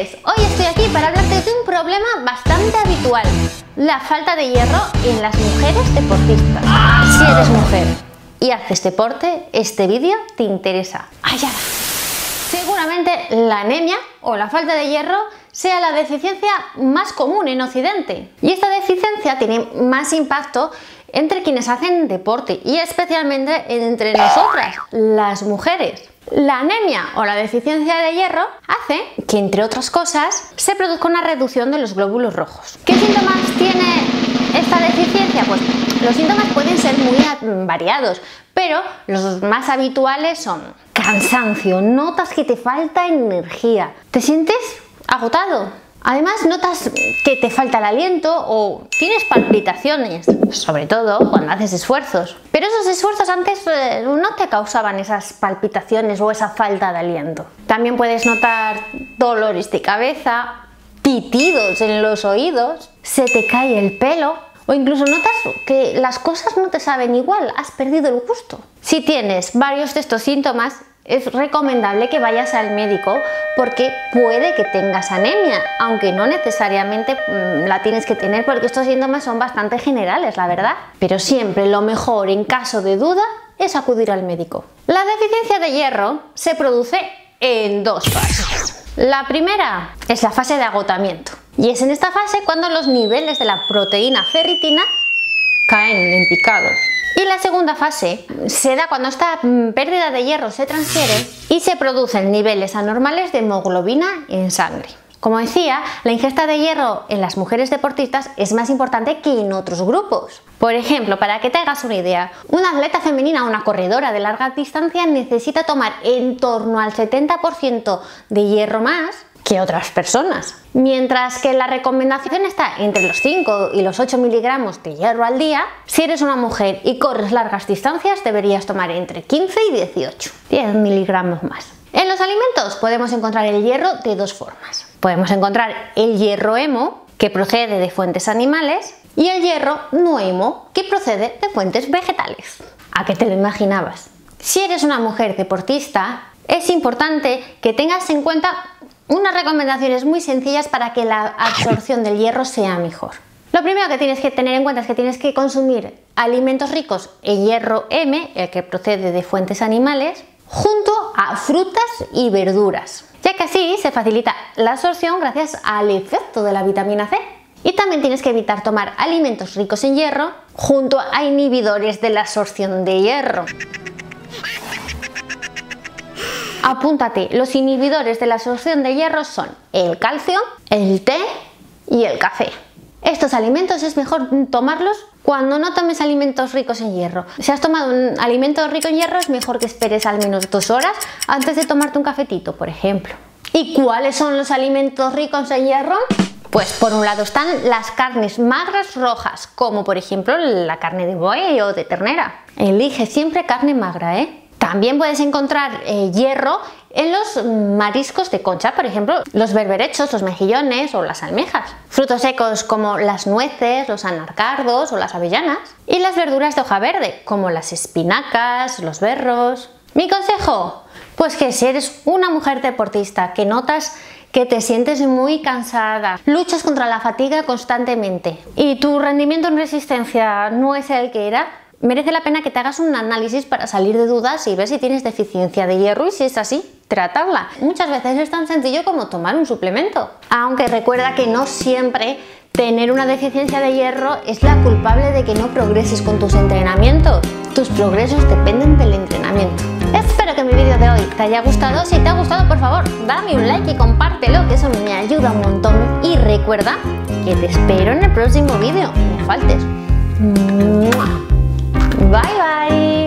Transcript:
mujeres, hoy estoy aquí para hablarte de un problema bastante habitual, la falta de hierro en las mujeres deportistas. Si eres mujer y haces deporte, este vídeo te interesa. Seguramente la anemia o la falta de hierro sea la deficiencia más común en Occidente. Y esta deficiencia tiene más impacto entre quienes hacen deporte y especialmente entre nosotras, las mujeres. La anemia o la deficiencia de hierro hace que, entre otras cosas, se produzca una reducción de los glóbulos rojos. ¿Qué síntomas tiene esta deficiencia? Pues los síntomas pueden ser muy variados, pero los más habituales son cansancio, notas que te falta energía, te sientes agotado. Además, notas que te falta el aliento o tienes palpitaciones, sobre todo cuando haces esfuerzos. Pero esos esfuerzos antes no te causaban esas palpitaciones o esa falta de aliento. También puedes notar dolores de cabeza, pitidos en los oídos, se te cae el pelo o incluso notas que las cosas no te saben igual, has perdido el gusto. Si tienes varios de estos síntomas, es recomendable que vayas al médico porque puede que tengas anemia, aunque no necesariamente la tienes que tener porque estos síntomas son bastante generales, la verdad. Pero siempre lo mejor en caso de duda es acudir al médico. La deficiencia de hierro se produce en dos fases. La primera es la fase de agotamiento y es en esta fase cuando los niveles de la proteína ferritina caen en picado. Y la segunda fase se da cuando esta pérdida de hierro se transfiere y se producen niveles anormales de hemoglobina en sangre. Como decía, la ingesta de hierro en las mujeres deportistas es más importante que en otros grupos. Por ejemplo, para que te hagas una idea, una atleta femenina o una corredora de larga distancia necesita tomar en torno al 70% de hierro más que otras personas. Mientras que la recomendación está entre los 5 y los 8 miligramos de hierro al día, si eres una mujer y corres largas distancias deberías tomar entre 15 y 18, 10 miligramos más. En los alimentos podemos encontrar el hierro de dos formas. Podemos encontrar el hierro hemo, que procede de fuentes animales, y el hierro no hemo, que procede de fuentes vegetales. ¿A qué te lo imaginabas? Si eres una mujer deportista, es importante que tengas en cuenta unas recomendaciones muy sencillas para que la absorción del hierro sea mejor. Lo primero que tienes que tener en cuenta es que tienes que consumir alimentos ricos en hierro M, el que procede de fuentes animales, junto a frutas y verduras, ya que así se facilita la absorción gracias al efecto de la vitamina C. Y también tienes que evitar tomar alimentos ricos en hierro junto a inhibidores de la absorción de hierro. Apúntate, los inhibidores de la absorción de hierro son el calcio, el té y el café. Estos alimentos es mejor tomarlos cuando no tomes alimentos ricos en hierro. Si has tomado un alimento rico en hierro es mejor que esperes al menos 2 horas antes de tomarte un cafetito, por ejemplo. ¿Y cuáles son los alimentos ricos en hierro? Pues por un lado están las carnes magras rojas, como por ejemplo la carne de buey o de ternera. Elige siempre carne magra, ¿eh? También puedes encontrar hierro en los mariscos de concha, por ejemplo, los berberechos, los mejillones o las almejas. Frutos secos como las nueces, los anacardos o las avellanas. Y las verduras de hoja verde, como las espinacas, los berros. ¿Mi consejo? Pues que si eres una mujer deportista que notas que te sientes muy cansada, luchas contra la fatiga constantemente y tu rendimiento en resistencia no es el que era, merece la pena que te hagas un análisis para salir de dudas y ver si tienes deficiencia de hierro y si es así, tratarla. Muchas veces es tan sencillo como tomar un suplemento. Aunque recuerda que no siempre tener una deficiencia de hierro es la culpable de que no progreses con tus entrenamientos. Tus progresos dependen del entrenamiento. Espero que mi vídeo de hoy te haya gustado. Si te ha gustado, por favor, dame un like y compártelo, que eso me ayuda un montón. Y recuerda que te espero en el próximo vídeo. No faltes. Bye bye.